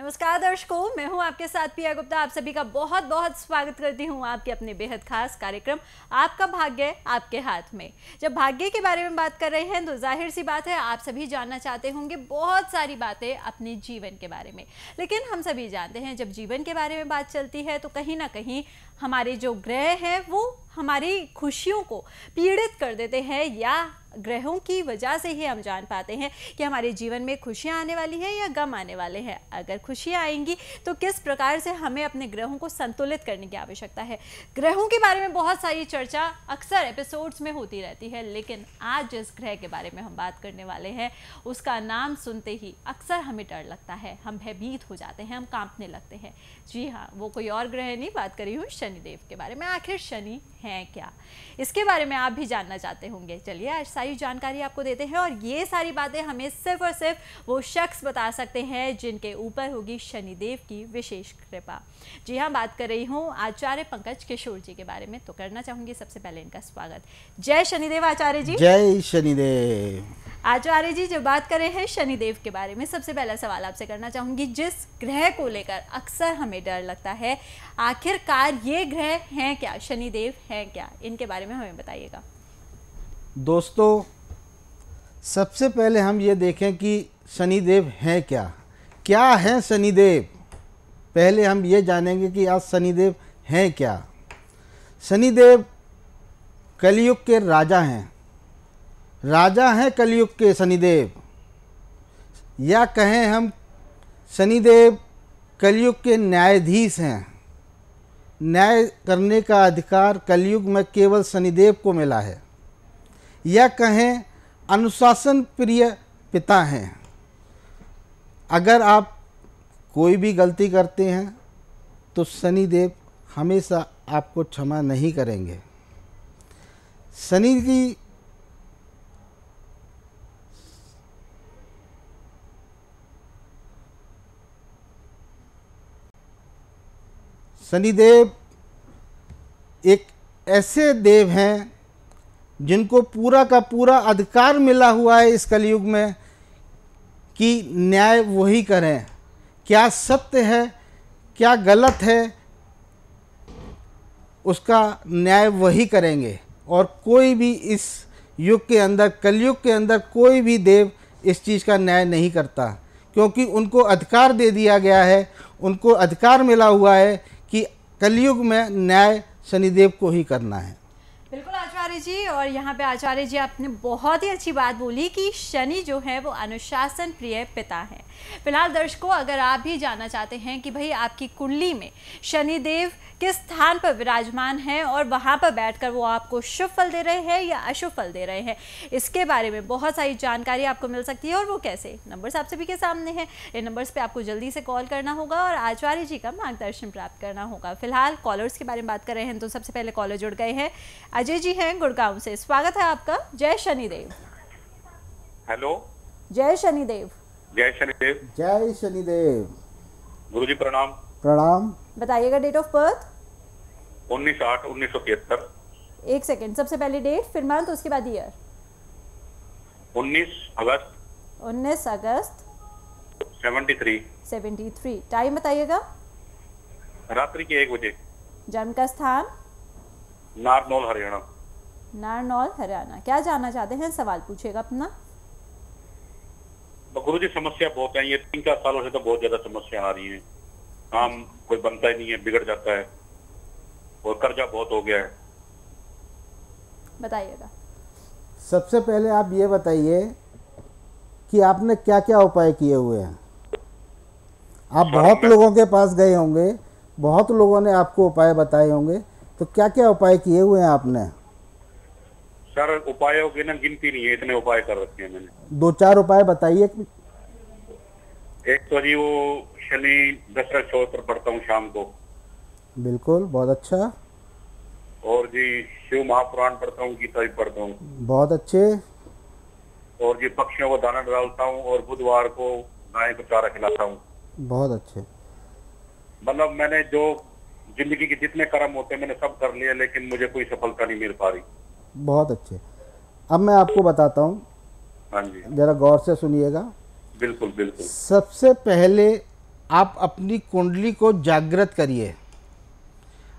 नमस्कार दर्शकों, मैं हूं आपके साथ पिया गुप्ता। आप सभी का बहुत बहुत स्वागत करती हूं आपके अपने बेहद खास कार्यक्रम आपका भाग्य आपके हाथ में। जब भाग्य के बारे में बात कर रहे हैं तो जाहिर सी बात है आप सभी जानना चाहते होंगे बहुत सारी बातें अपने जीवन के बारे में। लेकिन हम सभी जानते हैं जब जीवन के बारे में बात चलती है तो कहीं ना कहीं हमारे जो ग्रह हैं वो हमारी खुशियों को पीड़ित कर देते हैं, या ग्रहों की वजह से ही हम जान पाते हैं कि हमारे जीवन में खुशियां आने वाली हैं या गम आने वाले हैं। अगर खुशियां आएंगी तो किस प्रकार से हमें अपने ग्रहों को संतुलित करने की आवश्यकता है। ग्रहों के बारे में बहुत सारी चर्चा अक्सर एपिसोड्स में होती रहती है, लेकिन आज जिस ग्रह के बारे में हम बात करने वाले हैं उसका नाम सुनते ही अक्सर हमें डर लगता है, हम भयभीत हो जाते हैं, हम कांपने लगते हैं। जी हाँ, वो कोई और ग्रह नहीं, बात कर रही हूँ शनिदेव के बारे में। आखिर शनि हैं क्या, इसके बारे में आप भी जानना चाहते होंगे। चलिए आज सारी जानकारी आपको देते हैं, और ये सारी बातें हमें सिर्फ और सिर्फ वो शख्स बता सकते हैं जिनके ऊपर होगी शनिदेव की विशेष कृपा। जी हाँ, बात कर रही हूँ आचार्य पंकज किशोर जी के बारे में। तो करना चाहूंगी सबसे पहले इनका स्वागत। जय शनिदेव आचार्य जी। जय शनिदेव। आचार्य जी, जब बात करें हैं शनिदेव के बारे में, सबसे पहला सवाल आपसे करना चाहूंगी, जिस ग्रह को लेकर अक्सर हमें डर लगता है, आखिरकार ये ग्रह हैं क्या, शनिदेव हैं क्या, इनके बारे में हमें बताइएगा। दोस्तों, सबसे पहले हम ये देखें कि शनिदेव हैं क्या हैं शनिदेव। पहले हम ये जानेंगे कि आज शनिदेव हैं क्या। शनिदेव कलयुग के राजा हैं, राजा हैं कलयुग के शनिदेव, या कहें हम शनिदेव कलयुग के न्यायाधीश हैं। न्याय करने का अधिकार कलयुग में केवल शनिदेव को मिला है, या कहें अनुशासन प्रिय पिता हैं। अगर आप कोई भी गलती करते हैं तो शनिदेव हमेशा आपको क्षमा नहीं करेंगे। शनिदेव एक ऐसे देव हैं जिनको पूरा का पूरा अधिकार मिला हुआ है इस कलयुग में कि न्याय वही करें। क्या सत्य है क्या गलत है उसका न्याय वही करेंगे, और कोई भी इस युग के अंदर, कलयुग के अंदर कोई भी देव इस चीज़ का न्याय नहीं करता, क्योंकि उनको अधिकार दे दिया गया है, उनको अधिकार मिला हुआ है कि कलयुग में न्याय शनिदेव को ही करना है। बिल्कुल आचार्य जी, और यहाँ पे आचार्य जी आपने बहुत ही अच्छी बात बोली कि शनि जो है वो अनुशासन प्रिय पिता है। फिलहाल दर्शकों, अगर आप भी जानना चाहते हैं कि भाई आपकी कुंडली में शनिदेव किस स्थान पर विराजमान हैं और वहाँ पर बैठकर वो आपको शुभ फल दे रहे हैं या अशुभ फल दे रहे हैं, इसके बारे में बहुत सारी जानकारी आपको मिल सकती है। और वो कैसे, नंबर्स आप सभी के सामने हैं, इन नंबर्स पे आपको जल्दी से कॉल करना होगा और आचार्य जी का मार्गदर्शन प्राप्त करना होगा। फिलहाल कॉलर्स के बारे में बात कर रहे हैं, तो सबसे पहले कॉलर जुड़ गए हैं। अजय जी हैं गुड़गांव से, स्वागत है आपका। जय शनिदेव। हेलो। जय शनिदेव। जय शनिदेव। जय शनिदेव। गुरुजी प्रणाम। प्रणाम। बताइएगा डेट ऑफ बर्थ। 19/8/1973। एक सेकेंड, सबसे पहले डेट, फिर मंथ, उसके बाद ईयर। 19 अगस्त 19 अगस्त 73। टाइम बताइएगा। रात्रि के 1 बजे। जन्म का स्थान। नारनौल हरियाणा। नारनौल हरियाणा। क्या जानना चाहते हैं, सवाल पूछेगा अपना। तो गुरुजी समस्या बहुत है, ये 3-4 सालों से तो बहुत ज्यादा समस्या आ रही है। काम कोई बनता ही नहीं है, बिगड़ जाता है, और कर्जा बहुत हो गया है। बताइएगा। सबसे पहले आप ये बताइए कि आपने क्या क्या उपाय किए हुए हैं। आप बहुत लोगों के पास गए होंगे, बहुत लोगों ने आपको उपाय बताए होंगे, तो क्या क्या उपाय किए हुए हैं आपने? सर उपायों की ना गिनती नहीं है, इतने उपाय कर रखे हैं मैंने। 2-4 उपाय बताइए। एक तो जी वो शनि दशरथ स्तोत्र पढ़ता हूँ शाम को। बिल्कुल, बहुत अच्छा। और जी शिव महापुराण पढ़ता हूँ, गीता भी पढ़ता हूँ। बहुत अच्छे। और जी पक्षियों को दाना डालता हूँ, और बुधवार को गाय को चारा खिलाता हूँ। बहुत अच्छे। मतलब मैंने जो जिंदगी के जितने कर्म होते हैं मैंने सब कर लिए, लेकिन मुझे कोई सफलता नहीं मिल पा रही। बहुत अच्छे। अब मैं आपको बताता हूँ, हाँ जी, जरा गौर से सुनिएगा। बिल्कुल बिल्कुल। सबसे पहले आप अपनी कुंडली को जागृत करिए।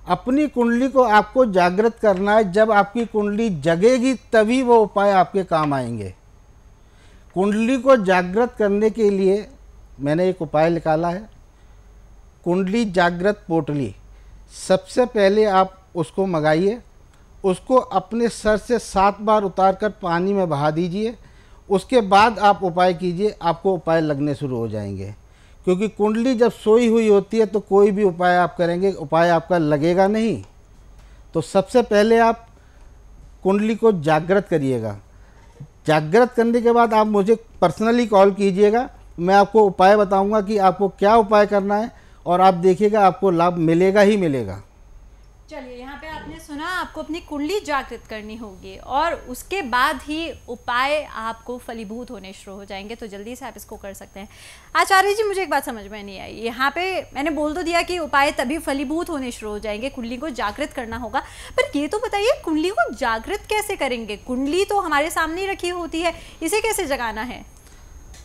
अपनी कुंडली को आपको जागृत करना है। जब आपकी कुंडली जगेगी तभी वो उपाय आपके काम आएंगे। कुंडली को जागृत करने के लिए मैंने एक उपाय निकाला है, कुंडली जागृत पोटली। सबसे पहले आप उसको मंगाइए, उसको अपने सर से 7 बार उतारकर पानी में बहा दीजिए। उसके बाद आप उपाय कीजिए, आपको उपाय लगने शुरू हो जाएंगे। क्योंकि कुंडली जब सोई हुई होती है तो कोई भी उपाय आप करेंगे, उपाय आपका लगेगा नहीं। तो सबसे पहले आप कुंडली को जागृत करिएगा। जागृत करने के बाद आप मुझे पर्सनली कॉल कीजिएगा, मैं आपको उपाय बताऊंगा कि आपको क्या उपाय करना है, और आप देखिएगा आपको लाभ मिलेगा ही मिलेगा। चलिए, यहाँ पे आपने सुना, आपको अपनी कुंडली जागृत करनी होगी और उसके बाद ही उपाय आपको फलीभूत होने शुरू हो जाएंगे। तो जल्दी से आप इसको कर सकते हैं। आचार्य जी, मुझे एक बात समझ में नहीं आई। यहाँ पे मैंने बोल तो दिया कि उपाय तभी फलीभूत होने शुरू हो जाएंगे, कुंडली को जागृत करना होगा, पर ये तो बताइए कुंडली को जागृत कैसे करेंगे? कुंडली तो हमारे सामने ही रखी होती है, इसे कैसे जगाना है?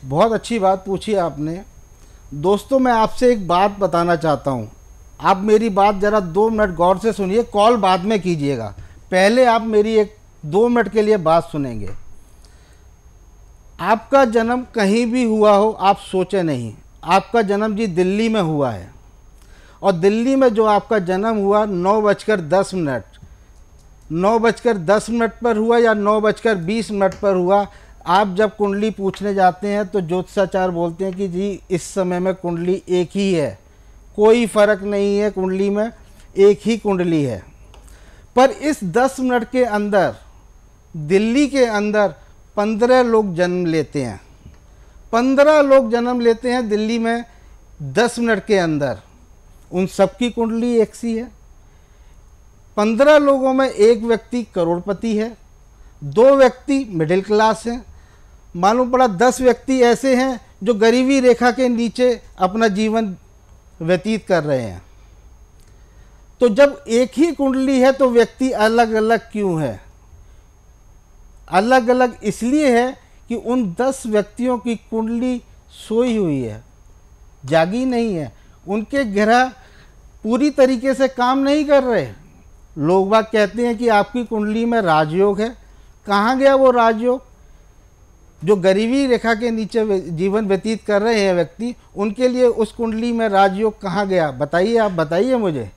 बहुत अच्छी बात पूछी आपने। दोस्तों, मैं आपसे एक बात बताना चाहता हूँ। आप मेरी बात ज़रा 2 मिनट गौर से सुनिए, कॉल बाद में कीजिएगा। पहले आप मेरी 1-2 मिनट के लिए बात सुनेंगे। आपका जन्म कहीं भी हुआ हो, आप सोचे नहीं। आपका जन्म जी दिल्ली में हुआ है, और दिल्ली में जो आपका जन्म हुआ 9:10, 9:10 पर हुआ या 9:20 पर हुआ। आप जब कुंडली पूछने जाते हैं तो ज्योतिषाचार्य बोलते हैं कि जी इस समय में कुंडली एक ही है, कोई फर्क नहीं है, कुंडली में एक ही कुंडली है। पर इस 10 मिनट के अंदर दिल्ली के अंदर 15 लोग जन्म लेते हैं। 15 लोग जन्म लेते हैं दिल्ली में 10 मिनट के अंदर। उन सबकी कुंडली एक सी है। 15 लोगों में एक व्यक्ति करोड़पति है, 2 व्यक्ति मिडिल क्लास हैं, मालूम पड़ा 10 व्यक्ति ऐसे हैं जो गरीबी रेखा के नीचे अपना जीवन व्यतीत कर रहे हैं। तो जब एक ही कुंडली है तो व्यक्ति अलग अलग क्यों है? अलग अलग इसलिए है कि उन 10 व्यक्तियों की कुंडली सोई हुई है, जागी नहीं है। उनके ग्रह पूरी तरीके से काम नहीं कर रहे। लोग बाग कहते हैं कि आपकी कुंडली में राजयोग है। कहाँ गया वो राजयोग? जो गरीबी रेखा के नीचे जीवन व्यतीत कर रहे हैं व्यक्ति, उनके लिए उस कुंडली में राजयोग कहाँ गया? बताइए, आप बताइए मुझे।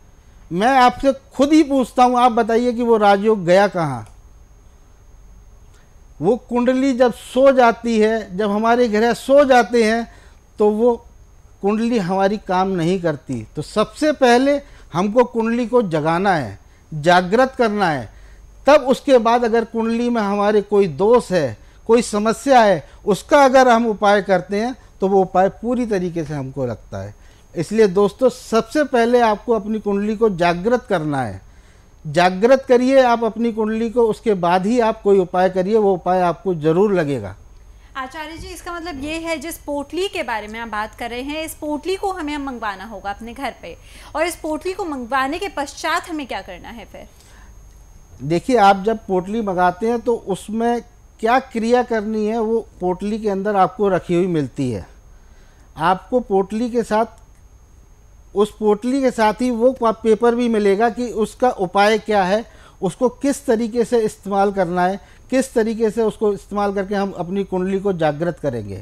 मैं आपसे खुद ही पूछता हूँ, आप बताइए कि वो राजयोग गया कहाँ? वो कुंडली जब सो जाती है, जब हमारे ग्रह सो जाते हैं तो वो कुंडली हमारी काम नहीं करती। तो सबसे पहले हमको कुंडली को जगाना है, जागृत करना है। तब उसके बाद अगर कुंडली में हमारे कोई दोष है, कोई समस्या है, उसका अगर हम उपाय करते हैं तो वो उपाय पूरी तरीके से हमको लगता है। इसलिए दोस्तों, सबसे पहले आपको अपनी कुंडली को जागृत करना है। जागृत करिए आप अपनी कुंडली को, उसके बाद ही आप कोई उपाय करिए, वो उपाय आपको ज़रूर लगेगा। आचार्य जी, इसका मतलब ये है जिस पोटली के बारे में आप बात कर रहे हैं, इस पोटली को हमें मंगवाना होगा अपने घर पे, और इस पोटली को मंगवाने के पश्चात हमें क्या करना है फिर? देखिए, आप जब पोटली मंगाते हैं तो उसमें क्या क्रिया करनी है वो पोटली के अंदर आपको रखी हुई मिलती है। आपको पोटली के साथ, उस पोटली के साथ ही वो पेपर भी मिलेगा कि उसका उपाय क्या है, उसको किस तरीके से इस्तेमाल करना है, किस तरीके से उसको इस्तेमाल करके हम अपनी कुंडली को जागृत करेंगे।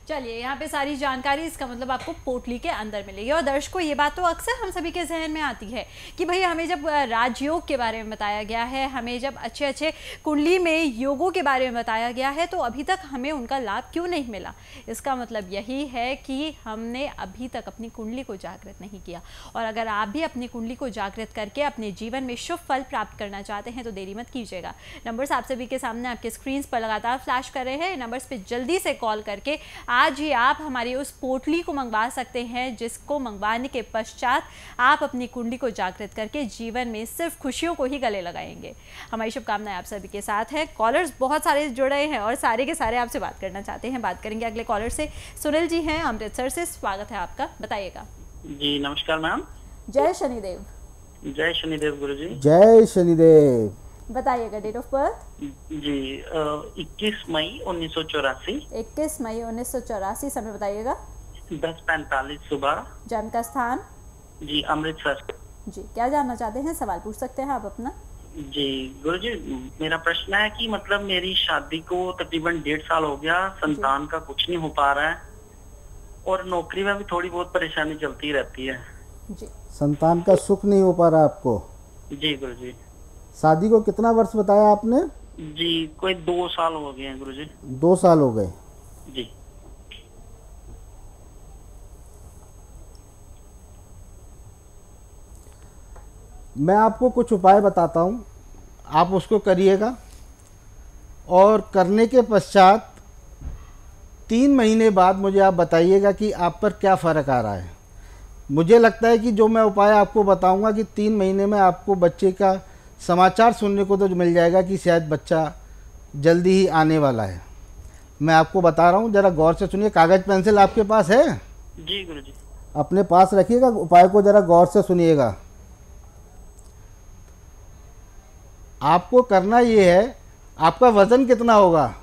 चलिए, यहाँ पे सारी जानकारी इसका मतलब आपको पोटली के अंदर मिलेगी। और दर्शकों, ये बात तो अक्सर हम सभी के जहन में आती है कि भाई हमें जब राजयोग के बारे में बताया गया है, हमें जब अच्छे अच्छे कुंडली में योगों के बारे में बताया गया है, तो अभी तक हमें उनका लाभ क्यों नहीं मिला? इसका मतलब यही है कि हमने अभी तक अपनी कुंडली को जागृत नहीं किया। और अगर आप भी अपनी कुंडली को जागृत करके अपने जीवन में शुभ फल प्राप्त करना चाहते हैं तो देरी मत कीजिएगा। नंबर्स आप सभी के सामने आपके स्क्रीन पर लगातार फ्लैश कर रहे हैं। नंबर्स पर जल्दी से कॉल करके आज ही आप हमारी उस पोटली को मंगवा सकते हैं, जिसको मंगवाने के पश्चात आप अपनी कुंडली को जागृत करके जीवन में सिर्फ खुशियों को ही गले लगाएंगे। हमारी शुभकामनाएं आप सभी के साथ हैं। कॉलर्स बहुत सारे जुड़े हैं और सारे के सारे आपसे बात करना चाहते हैं। बात करेंगे अगले कॉलर से। सुनील जी हैं अमृतसर से, स्वागत है आपका, बताइएगा। जी नमस्कार मैम। जय शनिदेव। जय शनिदेव गुरु जी। जय शनिदेव। बताइएगा डेट ऑफ बर्थ। जी 21 मई 1984। 21 मई 1984, समय बताइएगा। 10:45 सुबह। जन्म का स्थान? जी अमृतसर। जी, क्या जानना चाहते हैं? सवाल पूछ सकते हैं आप अपना। जी गुरुजी, मेरा प्रश्न है कि मतलब मेरी शादी को तकरीबन 1.5 साल हो गया, संतान का कुछ नहीं हो पा रहा है और नौकरी में भी थोड़ी बहुत परेशानी चलती रहती है। जी, संतान का सुख नहीं हो पा रहा आपको? जी गुरुजी। शादी को कितना वर्ष बताया आपने? जी कोई 2 साल हो गए हैं गुरुजी। 2 साल हो गए। जी मैं आपको कुछ उपाय बताता हूँ, आप उसको करिएगा और करने के पश्चात 3 महीने बाद मुझे आप बताइएगा कि आप पर क्या फ़र्क आ रहा है। मुझे लगता है कि जो मैं उपाय आपको बताऊंगा कि 3 महीने में आपको बच्चे का समाचार सुनने को तो मिल जाएगा कि शायद बच्चा जल्दी ही आने वाला है। मैं आपको बता रहा हूँ, ज़रा गौर से सुनिए। कागज़ पेंसिल आपके पास है? जी गुरुजी। अपने पास रखिएगा, उपाय को ज़रा गौर से सुनिएगा। आपको करना ये है, आपका वज़न कितना होगा?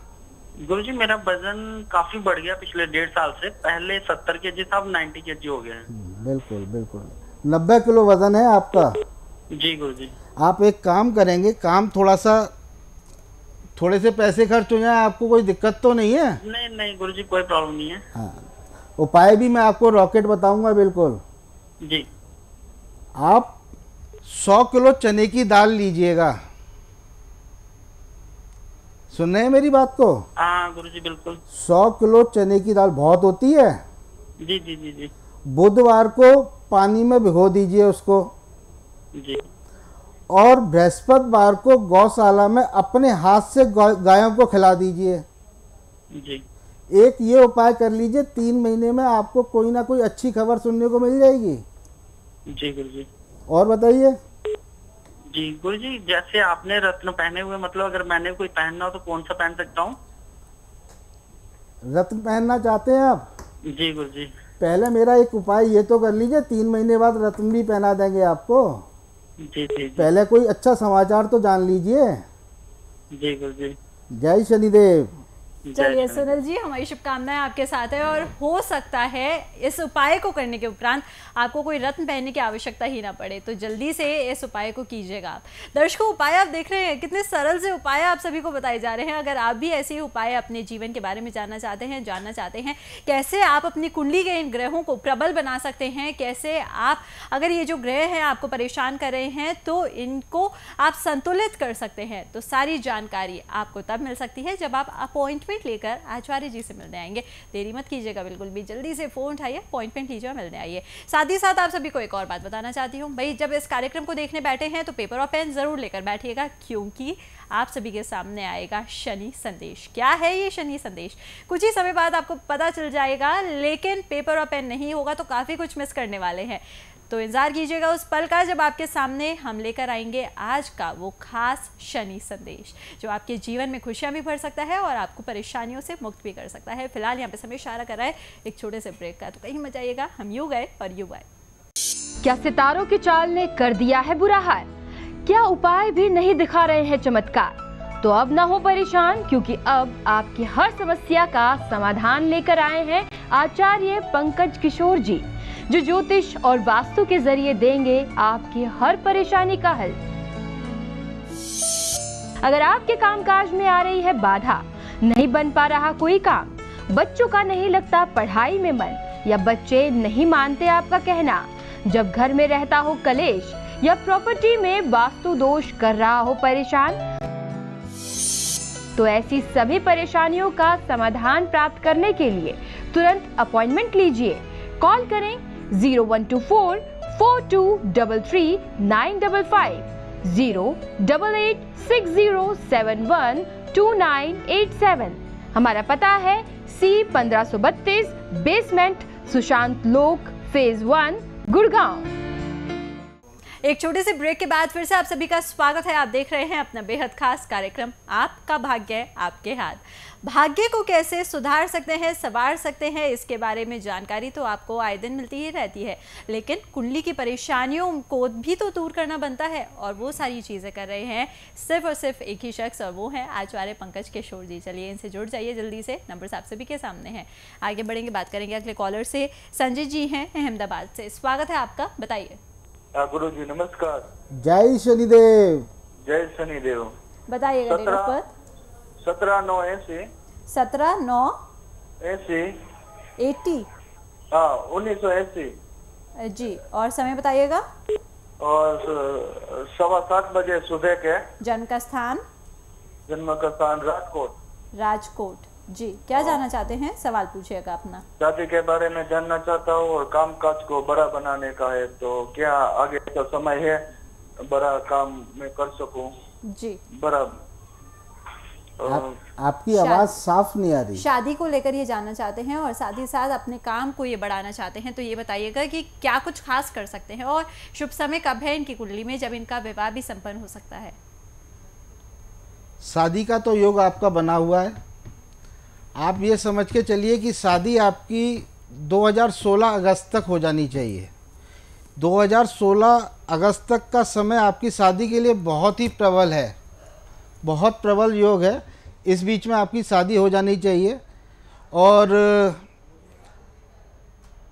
गुरुजी मेरा वजन काफी बढ़ गया पिछले 1.5 साल से। पहले 70 kg था, अब 90 kg हो गया है। बिल्कुल बिल्कुल, 90 किलो वज़न है आपका। जी गुरुजी। आप एक काम करेंगे, काम थोड़े से पैसे खर्च हो जाए, आपको कोई दिक्कत तो नहीं है? नहीं नहीं गुरुजी, कोई प्रॉब्लम नहीं है। हाँ, उपाय भी मैं आपको रॉकेट बताऊंगा बिल्कुल। जी। आप 100 किलो चने की दाल लीजिएगा। सुन रहे हैं मेरी बात को? हाँ गुरुजी बिल्कुल। 100 किलो चने की दाल बहुत होती है। जी जी जी जी। बुधवार को पानी में भिगो दीजिए उसको, जी। और बृहस्पतिवार को गौशाला में अपने हाथ से गायों को खिला दीजिए। जी। एक ये उपाय कर लीजिए, 3 महीने में आपको कोई ना कोई अच्छी खबर सुनने को मिल जाएगी। जी गुरुजी। और बताइए। जी गुरुजी, जैसे आपने रत्न पहने हुए, मतलब अगर मैंने कोई पहनना हो तो कौन सा पहन सकता हूँ? रत्न पहनना चाहते हैं आप? जी गुरुजी। पहले मेरा एक उपाय ये तो कर लीजिए, 3 महीने बाद रत्न भी पहना देंगे आपको। जी जी। पहले कोई अच्छा समाचार तो जान लीजिए। जी गुरुजी। जय शनिदेव। चलिए सुनील जी, हमारी शुभकामनाएं आपके साथ है और हो सकता है इस उपाय को करने के उपरांत आपको कोई रत्न पहनने की आवश्यकता ही ना पड़े, तो जल्दी से इस उपाय को कीजिएगा आप। दर्शकों, उपाय आप देख रहे हैं, कितने सरल से उपाय आप सभी को बताए जा रहे हैं। अगर आप भी ऐसे ही उपाय अपने जीवन के बारे में जानना चाहते हैं कैसे आप अपनी कुंडली के इन ग्रहों को प्रबल बना सकते हैं, कैसे आप, अगर ये जो ग्रह हैं आपको परेशान कर रहे हैं तो इनको आप संतुलित कर सकते हैं, तो सारी जानकारी आपको तब मिल सकती है जब आप अपॉइंटमेंट लेकर आचार्य जी से मिलने आएंगे। देरी मत कीजिएगा बिल्कुल भी, जल्दी से फोन उठाइए, अपॉइंटमेंट लीजिए और मिलने आइए। साथ ही साथ आप सभी को एक और बात बताना चाहती हूँ भाई, जब इस कार्यक्रम को देखने बैठे हैं तो पेपर और पेन जरूर लेकर बैठिएगा, क्योंकि आप सभी के सामने आएगा शनि संदेश। क्या है ये शनि संदेश, कुछ ही समय बाद आपको पता चल जाएगा, लेकिन पेपर और पेन नहीं होगा तो काफी कुछ मिस करने वाले हैं। तो इंतजार कीजिएगा उस पल का जब आपके सामने हम लेकर आएंगे आज का वो खास शनि संदेश, जो आपके जीवन में खुशियां भी भर सकता है और आपको परेशानियों से मुक्त भी कर सकता है। फिलहाल यहाँ पे समय इशारा कर रहा है एक छोटे से ब्रेक का, तो कहीं मत जाइएगा, हम यूं गए और यूं आए। क्या सितारों की चाल ने कर दिया है बुरा हाल? क्या उपाय भी नहीं दिखा रहे हैं चमत्कार? तो अब ना हो परेशान, क्योंकि अब आपकी हर समस्या का समाधान लेकर आए हैं आचार्य पंकज किशोर जी, जो ज्योतिष और वास्तु के जरिए देंगे आपकी हर परेशानी का हल। अगर आपके कामकाज में आ रही है बाधा, नहीं बन पा रहा कोई काम, बच्चों का नहीं लगता पढ़ाई में मन, या बच्चे नहीं मानते आपका कहना, जब घर में रहता हो कलेश, या प्रॉपर्टी में वास्तु दोष कर रहा हो परेशान, तो ऐसी सभी परेशानियों का समाधान प्राप्त करने के लिए तुरंत अपॉइंटमेंट लीजिए। कॉल करें 0124-4233-955, 08860712987। हमारा पता है C1532 बेसमेंट, सुशांत लोक, फेज 1, गुड़गांव। एक छोटे से ब्रेक के बाद फिर से आप सभी का स्वागत है। आप देख रहे हैं अपना बेहद खास कार्यक्रम आपका भाग्य आपके हाथ। भाग्य को कैसे सुधार सकते हैं, संवार सकते हैं, इसके बारे में जानकारी तो आपको आए दिन मिलती ही रहती है, लेकिन कुंडली की परेशानियों को भी तो दूर करना बनता है और वो सारी चीज़ें कर रहे हैं सिर्फ और सिर्फ एक ही शख्स, और वो हैं आचार्य पंकज किशोर जी। चलिए इनसे जुड़ जाइए जल्दी से, नंबर आप सभी के सामने हैं। आगे बढ़ेंगे, बात करेंगे अगले कॉलर से। संजय जी हैं अहमदाबाद से, स्वागत है आपका, बताइए। गुरु जी नमस्कार। जय शनिदेव। जय शनिदेव। बताइएगा डेट ऑफ बर्थ। 17/9/80। 17/9/80। 1980 जी, और समय बताइएगा। और 7:15 बजे सुबह के। जन्म का स्थान राजकोट। राजकोट जी, क्या जानना चाहते हैं, सवाल पूछिएगा अपना। शादी के बारे में जानना चाहता हूँ और काम काज को बड़ा बनाने का है, तो क्या आगे का समय है बड़ा काम मैं कर सकूं? जी, बड़ा आपकी आवाज साफ नहीं आ रही। शादी को लेकर ये जानना चाहते हैं और साथ ही साथ अपने काम को ये बढ़ाना चाहते हैं, तो ये बताइएगा कि क्या कुछ खास कर सकते हैं और शुभ समय कब है इनकी कुंडली में जब इनका विवाह भी संपन्न हो सकता है। शादी का तो योग आपका बना हुआ है। आप ये समझ के चलिए कि शादी आपकी 2016 अगस्त तक हो जानी चाहिए। 2016 अगस्त तक का समय आपकी शादी के लिए बहुत ही प्रबल है, बहुत प्रबल योग है। इस बीच में आपकी शादी हो जानी चाहिए। और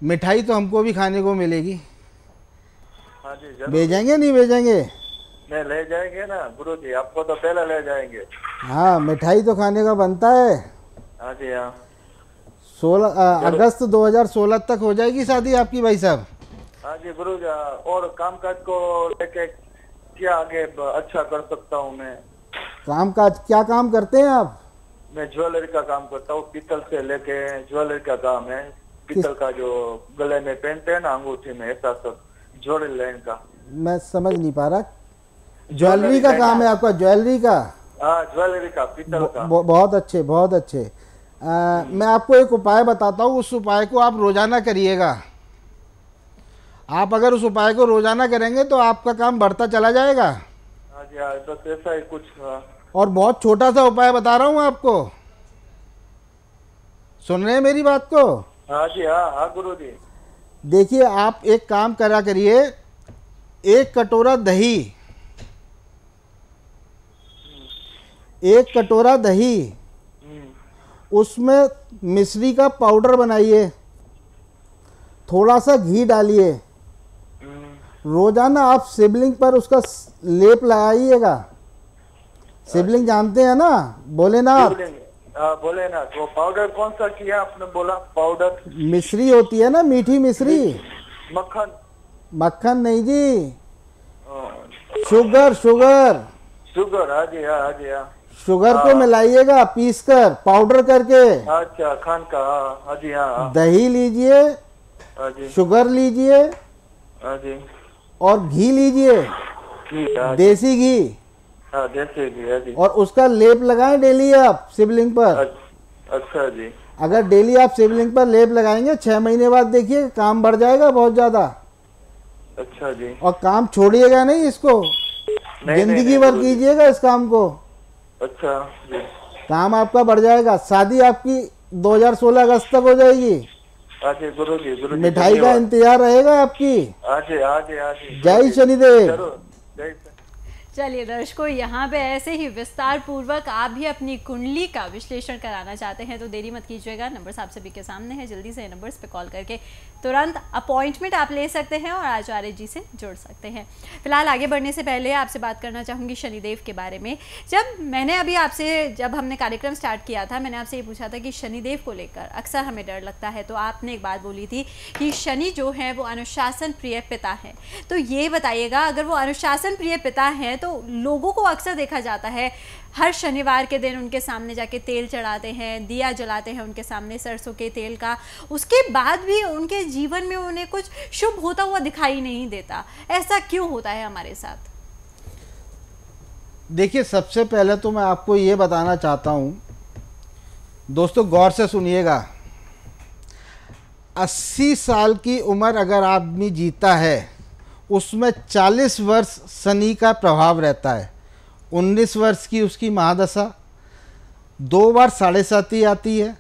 मिठाई तो हमको भी खाने को मिलेगी। हाँ जी जरूर। भेजेंगे नहीं भेजेंगे? नहीं ले जाएंगे ना गुरु जी, आपको तो पहले ले जाएंगे। हाँ, मिठाई तो खाने का बनता है। हाँ जी हाँ। 16 अगस्त 2016 तक हो जाएगी शादी आपकी भाई साहब। हाँ जी गुरु जी। और कामकाज को लेके क्या आगे अच्छा कर सकता हूँ मैं? काम काज क्या काम करते हैं आप? मैं ज्वेलरी का काम करता हूँ, पीतल से लेके ज्वेलरी का काम है। पीतल का जो गले में पहनते हैं ना, अंगूठी में, ऐसा सब ज्वेलरी लाइन का। मैं समझ नहीं पा रहा। ज्वेलरी का काम है आपका? ज्वेलरी का? हाँ ज्वेलरी का, पीतल का। बहुत अच्छे, बहुत अच्छे। मैं आपको एक उपाय बताता हूँ, उस उपाय को आप रोजाना करिएगा। आप अगर उस उपाय को रोजाना करेंगे तो आपका काम बढ़ता चला जाएगा। हाँ जी हाँ, बस ऐसा ही कुछ। और बहुत छोटा सा उपाय बता रहा हूँ आपको, सुन रहे हैं मेरी बात को? हाँ जी हाँ। हाँ गुरु जी। देखिए, आप एक काम करा करिए, 1 कटोरा दही, 1 कटोरा दही, उसमें मिश्री का पाउडर बनाइए, थोड़ा सा घी डालिए। रोजाना आप शिवलिंग पर उसका लेप लगाइएगा। शिवलिंग जानते हैं ना, बोले ना आप? बोले ना। तो पाउडर कौन सा किया आपने बोला? पाउडर मिश्री होती है ना, मीठी मिश्री। मक्खन? मक्खन नहीं जी, शुगर, शुगर। शुगर? हाँ जी हाँ। हाँ जी हाँ। शुगर को मिलाइएगा पीस कर, पाउडर करके। अच्छा, खान का। हाँ जी हाँ। दही लीजिए, हाँ जी। शुगर लीजिए, हाँ जी। और घी लीजिए, देसी घी। हाँ देसी घी। हाँ जी। और उसका लेप लगाएं डेली आप शिवलिंग पर। अच्छा जी। अगर डेली आप शिवलिंग पर लेप लगाएंगे, 6 महीने बाद देखिए काम बढ़ जाएगा बहुत ज्यादा। अच्छा जी। और काम छोड़िएगा नहीं इसको, जिंदगी भर कीजिएगा इस काम को। अच्छा जी। काम आपका बढ़ जाएगा। शादी आपकी 2016 अगस्त तक हो जाएगी। आज गुरु जी मिठाई का इंतजार रहेगा आपकी। आज आज आज जय शनिदेव। जरूर। जय। चलिए दर्शकों, यहाँ पे ऐसे ही विस्तार पूर्वक आप भी अपनी कुंडली का विश्लेषण कराना चाहते हैं तो देरी मत कीजिएगा। नंबर आप सभी के सामने है, जल्दी से नंबर्स पे कॉल करके तुरंत अपॉइंटमेंट आप ले सकते हैं और आचार्य जी से जुड़ सकते हैं। फिलहाल आगे बढ़ने से पहले आपसे बात करना चाहूँगी शनिदेव के बारे में। जब हमने कार्यक्रम स्टार्ट किया था, मैंने आपसे ये पूछा था कि शनिदेव को लेकर अक्सर हमें डर लगता है, तो आपने एक बात बोली थी कि शनि जो है वो अनुशासन प्रिय पिता है। तो ये बताइएगा, अगर वो अनुशासन प्रिय पिता हैं तो लोगों को अक्सर देखा जाता है हर शनिवार के दिन उनके सामने जाके तेल चढ़ाते हैं, दिया जलाते हैं उनके सामने सरसों के तेल का, उसके बाद भी उनके जीवन में उन्हें कुछ शुभ होता हुआ दिखाई नहीं देता। ऐसा क्यों होता है हमारे साथ? देखिए, सबसे पहले तो मैं आपको ये बताना चाहता हूँ, दोस्तों गौर से सुनिएगा, 80 साल की उम्र अगर आदमी जीता है उसमें 40 वर्ष शनि का प्रभाव रहता है। 19 वर्ष की उसकी महादशा, 2 बार 7.5 आती है,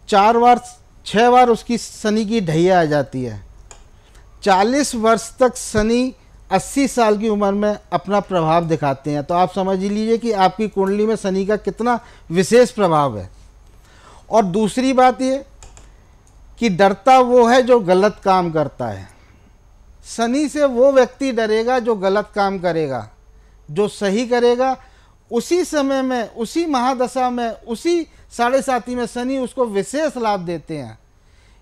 4 बार 6 बार उसकी शनि की ढैया आ जाती है। 40 वर्ष तक शनि 80 साल की उम्र में अपना प्रभाव दिखाते हैं। तो आप समझ लीजिए कि आपकी कुंडली में शनि का कितना विशेष प्रभाव है। और दूसरी बात ये कि डरता वो है जो गलत काम करता है। शनि से वो व्यक्ति डरेगा जो गलत काम करेगा। जो सही करेगा उसी समय में, उसी महादशा में, उसी 7.5 में शनि उसको विशेष लाभ देते हैं।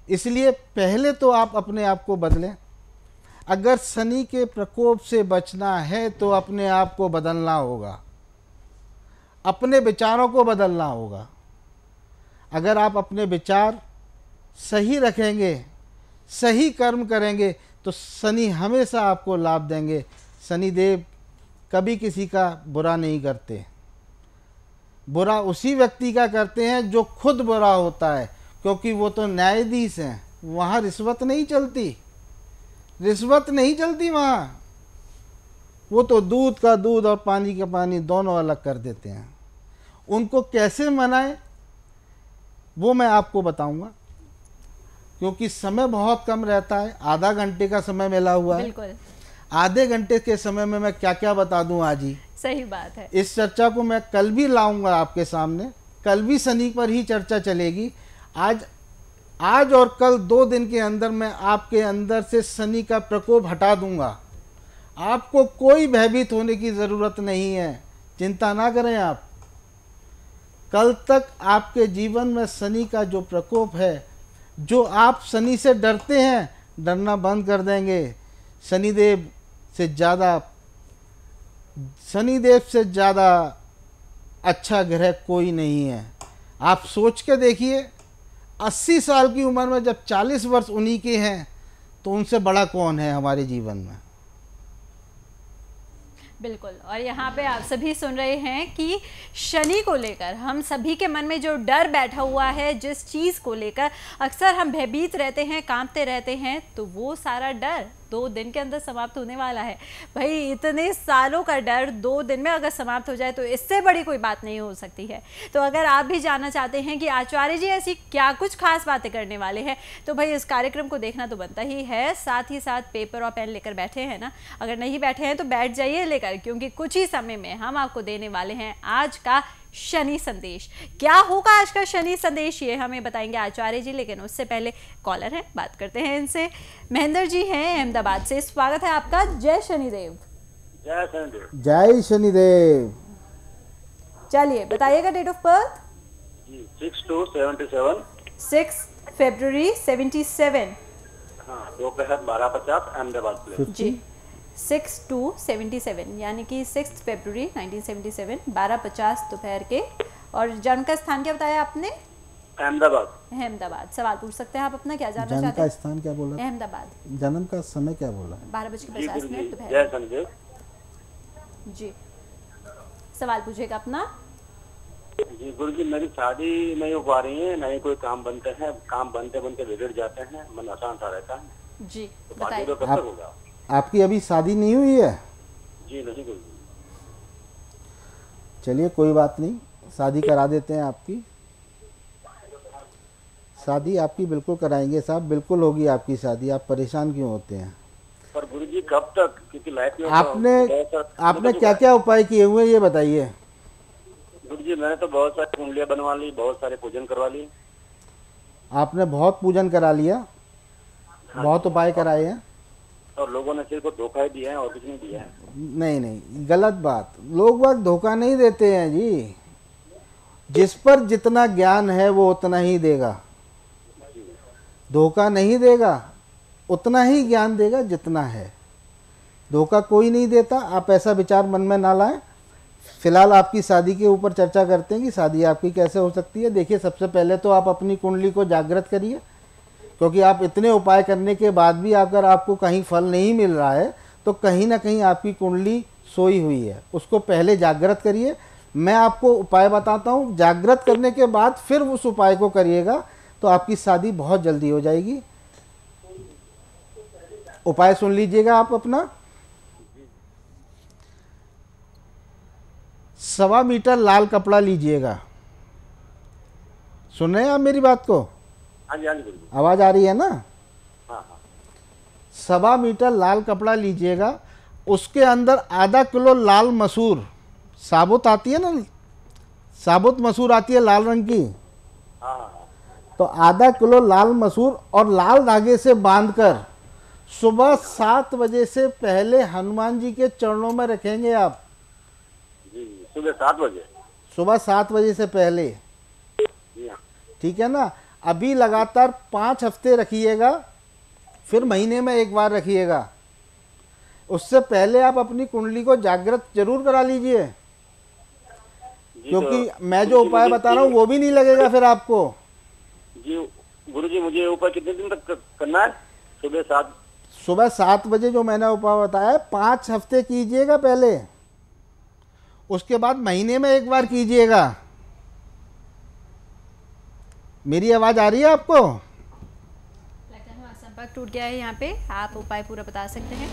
इसलिए पहले तो आप अपने आप को बदलें। अगर शनि के प्रकोप से बचना है तो अपने आप को बदलना होगा, अपने विचारों को बदलना होगा। अगर आप अपने विचार सही रखेंगे, सही कर्म करेंगे तो शनि हमेशा आपको लाभ देंगे। शनिदेव कभी किसी का बुरा नहीं करते। बुरा उसी व्यक्ति का करते हैं जो खुद बुरा होता है, क्योंकि वो तो न्यायाधीश हैं। वहाँ रिश्वत नहीं चलती, रिश्वत नहीं चलती वहाँ। वो तो दूध का दूध और पानी का पानी दोनों अलग कर देते हैं। उनको कैसे मनाएं वो मैं आपको बताऊंगा, क्योंकि समय बहुत कम रहता है। आधा घंटे का समय मिला हुआ है। बिल्कुल। आधे घंटे के समय में मैं क्या क्या बता दूं आज ही। सही बात है। इस चर्चा को मैं कल भी लाऊंगा आपके सामने। कल भी शनि पर ही चर्चा चलेगी। आज और कल 2 दिन के अंदर मैं आपके अंदर से शनि का प्रकोप हटा दूंगा। आपको कोई भयभीत होने की ज़रूरत नहीं है, चिंता ना करें आप। कल तक आपके जीवन में शनि का जो प्रकोप है, जो आप शनि से डरते हैं, डरना बंद कर देंगे। शनिदेव से ज़्यादा अच्छा ग्रह कोई नहीं है। आप सोच के देखिए, 80 साल की उम्र में जब 40 वर्ष उन्हीं के हैं तो उनसे बड़ा कौन है हमारे जीवन में। बिल्कुल। और यहाँ पे आप सभी सुन रहे हैं कि शनि को लेकर हम सभी के मन में जो डर बैठा हुआ है, जिस चीज़ को लेकर अक्सर हम भयभीत रहते हैं, कांपते रहते हैं, तो वो सारा डर 2 दिन के अंदर समाप्त होने वाला है। भाई इतने सालों का डर 2 दिन में अगर समाप्त हो जाए तो इससे बड़ी कोई बात नहीं हो सकती है। तो अगर आप भी जानना चाहते हैं कि आचार्य जी ऐसी क्या कुछ खास बातें करने वाले हैं, तो भाई इस कार्यक्रम को देखना तो बनता ही है। साथ ही साथ पेपर और पेन लेकर बैठे हैं ना, अगर नहीं बैठे हैं तो बैठ जाइए लेकर, क्योंकि कुछ ही समय में हम आपको देने वाले हैं आज का शनि संदेश। क्या होगा आज का शनि संदेश ये हमें बताएंगे आचार्य जी, लेकिन उससे पहले कॉलर हैं, बात करते हैं इनसे। महेंद्र जी हैं अहमदाबाद से, स्वागत है आपका। जय शनिदेव। जय शनिदेव। जय शनिदेव। चलिए बताइएगा डेट ऑफ बर्थ। 6/2/77। 6 फरवरी 77। हाँ, दोपहर 12:50 अहमदाबाद प्लेस। जी 6/2/77 यानी कि 6 फरवरी 1977 12:50 दोपहर के। और जन्म का स्थान क्या बताया आपने? अहमदाबाद। अहमदाबाद। सवाल पूछ सकते हैं आप अपना, क्या जानना जन्म चाहते का हैं? स्थान क्या बोला? अहमदाबाद। जन्म का समय क्या बोला? 12:50 दोपहर। जय शनिदेव। जी सवाल पूछेगा अपना। जी गुरु जी, मेरी शादी नहीं हो पा रही है, नहीं कोई काम बनते हैं, काम बनते बनते बिगड़ जाते हैं, मन अशांत सा रहता है। जी तो बाकी बताइए। तो कब तक होगा? आपकी अभी शादी नहीं हुई है? जी नहीं गुरु जी। चलिए कोई बात नहीं, शादी करा देते हैं आपकी। शादी आपकी बिल्कुल कराएंगे साहब, बिल्कुल होगी आपकी शादी। आप परेशान क्यों होते हैं? पर गुरु जी कब तक, क्योंकि लाइफ में आपने क्या क्या उपाय किए हुए ये बताइए। गुरु जी मैंने तो बहुत सारी कुंडलियां बनवा ली, बहुत सारे पूजन करवा लिए। आपने बहुत पूजन करा लिया, बहुत उपाय कराए हैं, और लोगों ने सिर्फ धोखा ही दिया है और कुछ नहीं दिया है। नहीं, गलत बात। लोग बाग धोखा नहीं देते हैं जी। जिस पर जितना ज्ञान है वो उतना ही देगा, धोखा नहीं देगा। उतना ही ज्ञान देगा जितना है, धोखा कोई नहीं देता। आप ऐसा विचार मन में ना लाएं। फिलहाल आपकी शादी के ऊपर चर्चा करते हैं कि शादी आपकी कैसे हो सकती है। देखिए, सबसे पहले तो आप अपनी कुंडली को जागृत करिए, क्योंकि आप इतने उपाय करने के बाद भी अगर आपको कहीं फल नहीं मिल रहा है तो कहीं ना कहीं आपकी कुंडली सोई हुई है। उसको पहले जागृत करिए। मैं आपको उपाय बताता हूँ, जागृत करने के बाद फिर उस उपाय को करिएगा तो आपकी शादी बहुत जल्दी हो जाएगी। उपाय सुन लीजिएगा आप अपना। 1.25 मीटर लाल कपड़ा लीजिएगा। सुन रहे हैं आप मेरी बात को? हाँ जी, हाँ जी गुरुजी। आवाज़ आ रही है ना? हाँ हाँ। 1.25 मीटर लाल कपड़ा लीजिएगा, उसके अंदर आधा किलो लाल मसूर, साबुत आती है ना, साबुत मसूर आती है लाल रंग की, हाँ हाँ। तो आधा किलो लाल मसूर और लाल धागे से बांधकर सुबह 7 बजे से पहले हनुमान जी के चरणों में रखेंगे आप। जी, सुबह 7 बजे? सुबह 7 बजे से पहले, जी हाँ। ठीक है ना? अभी लगातार 5 हफ्ते रखिएगा, फिर महीने में एक बार रखिएगा। उससे पहले आप अपनी कुंडली को जागृत जरूर करा लीजिए, क्योंकि मैं जो उपाय बता रहा हूँ वो भी नहीं लगेगा फिर आपको। जी गुरुजी, मुझे ऊपर कितने दिन तक करना है? सुबह 7 बजे जो मैंने उपाय बताया है, 5 हफ्ते कीजिएगा पहले, उसके बाद महीने में एक बार कीजिएगा। मेरी आवाज़ आ रही है आपको? लगता है हमारा संपर्क टूट गया है। यहाँ पे आप उपाय पूरा बता सकते हैं?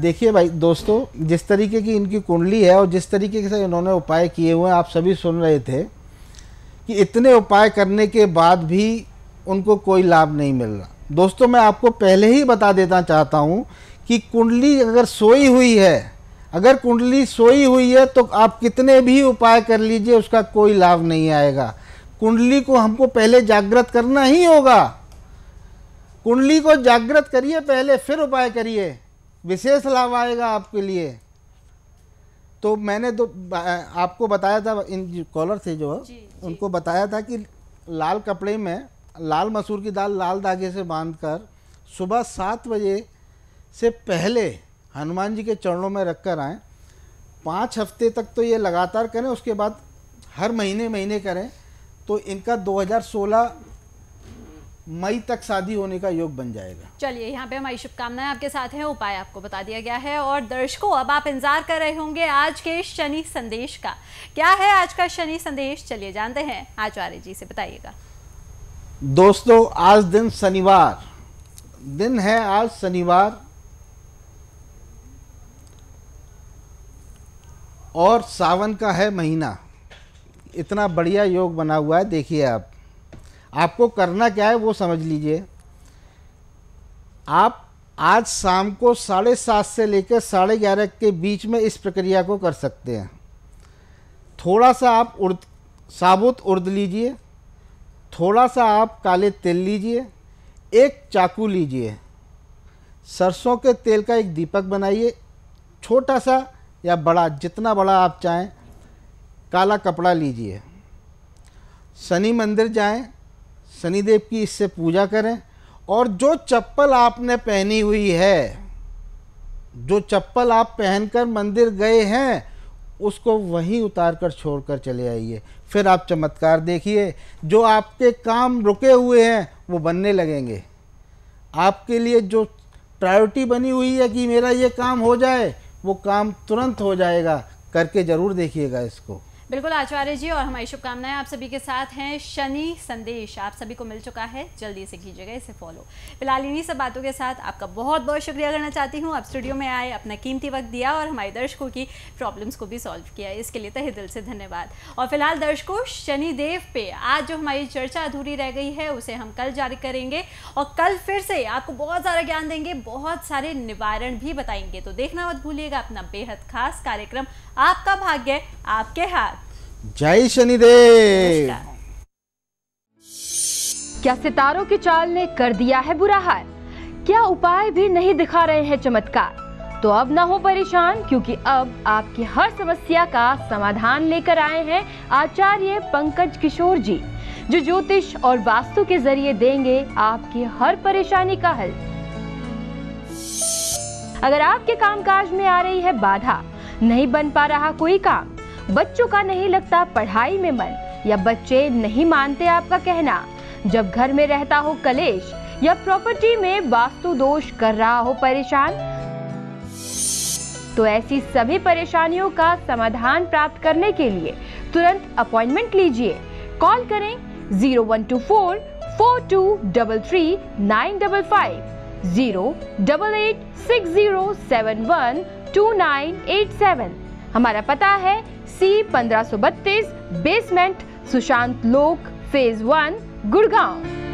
देखिए भाई दोस्तों, जिस तरीके की इनकी कुंडली है और जिस तरीके से इन्होंने उपाय किए हुए हैं, आप सभी सुन रहे थे कि इतने उपाय करने के बाद भी उनको कोई लाभ नहीं मिल रहा। दोस्तों, मैं आपको पहले ही बता देना चाहता हूँ कि कुंडली अगर सोई हुई है, अगर कुंडली सोई हुई है तो आप कितने भी उपाय कर लीजिए, उसका कोई लाभ नहीं आएगा। कुंडली को हमको पहले जागृत करना ही होगा। कुंडली को जागृत करिए पहले, फिर उपाय करिए, विशेष लाभ आएगा आपके लिए। तो मैंने तो आपको बताया था, इन कॉलर थे जो उनको बताया था कि लाल कपड़े में लाल मसूर की दाल लाल धागे से बांधकर सुबह 7 बजे से पहले हनुमान जी के चरणों में रख कर आएँ। 5 हफ्ते तक तो ये लगातार करें, उसके बाद हर महीने करें, तो इनका 2016 मई तक शादी होने का योग बन जाएगा। चलिए, यहाँ पे हमारी शुभकामनाएं आपके साथ हैं, उपाय आपको बता दिया गया है। और दर्शकों, अब आप इंतजार कर रहे होंगे आज के शनि संदेश का। क्या है आज का शनि संदेश, चलिए जानते हैं, आचार्य जी से बताइएगा। दोस्तों, आज दिन शनिवार दिन है, आज शनिवार, और सावन का है महीना। इतना बढ़िया योग बना हुआ है। देखिए, आपको करना क्या है वो समझ लीजिए। आप आज शाम को 7:30 से लेकर 11:30 के बीच में इस प्रक्रिया को कर सकते हैं। थोड़ा सा आप साबुत उड़द लीजिए, थोड़ा सा आप काले तेल लीजिए, एक चाकू लीजिए, सरसों के तेल का एक दीपक बनाइए, छोटा सा या बड़ा, जितना बड़ा आप चाहें, काला कपड़ा लीजिए, शनि मंदिर जाएं, शनिदेव की इससे पूजा करें, और जो चप्पल आपने पहनी हुई है, जो चप्पल आप पहनकर मंदिर गए हैं, उसको वहीं उतार कर छोड़ कर चले आइए। फिर आप चमत्कार देखिए, जो आपके काम रुके हुए हैं वो बनने लगेंगे। आपके लिए जो प्रायोरिटी बनी हुई है कि मेरा ये काम हो जाए, वो काम तुरंत हो जाएगा। करके ज़रूर देखिएगा इसको। बिल्कुल आचार्य जी, और हमारी शुभकामनाएं आप सभी के साथ हैं। शनि संदेश आप सभी को मिल चुका है, जल्दी से कीजिएगा इसे फॉलो। फिलहाल इन्हीं सब बातों के साथ आपका बहुत बहुत शुक्रिया करना चाहती हूँ। आप स्टूडियो में आए, अपना कीमती वक्त दिया और हमारे दर्शकों की प्रॉब्लम्स को भी सॉल्व किया, इसके लिए तहे दिल से धन्यवाद। और फिलहाल दर्शकों, शनिदेव पे आज जो हमारी चर्चा अधूरी रह गई है उसे हम कल जारी करेंगे, और कल फिर से आपको बहुत सारा ज्ञान देंगे, बहुत सारे निवारण भी बताएंगे। तो देखना मत भूलिएगा अपना बेहद खास कार्यक्रम आपका भाग्य आपके हाथ। जय शनिदेव। क्या सितारों की चाल ने कर दिया है बुरा हाल? क्या उपाय भी नहीं दिखा रहे हैं चमत्कार? तो अब ना हो परेशान, क्योंकि अब आपकी हर समस्या का समाधान लेकर आए हैं आचार्य पंकज किशोर जी, जो ज्योतिष और वास्तु के जरिए देंगे आपकी हर परेशानी का हल। अगर आपके कामकाज में आ रही है बाधा, नहीं बन पा रहा कोई काम, बच्चों का नहीं लगता पढ़ाई में मन, या बच्चे नहीं मानते आपका कहना, जब घर में रहता हो कलेश, या प्रॉपर्टी में वास्तु दोष कर रहा हो परेशान, तो ऐसी सभी परेशानियों का समाधान प्राप्त करने के लिए तुरंत अपॉइंटमेंट लीजिए। कॉल करें 0124 4233 955, 08860712987। हमारा पता है C1532 बेसमेंट, सुशांत लोक, फेज 1, गुड़गांव।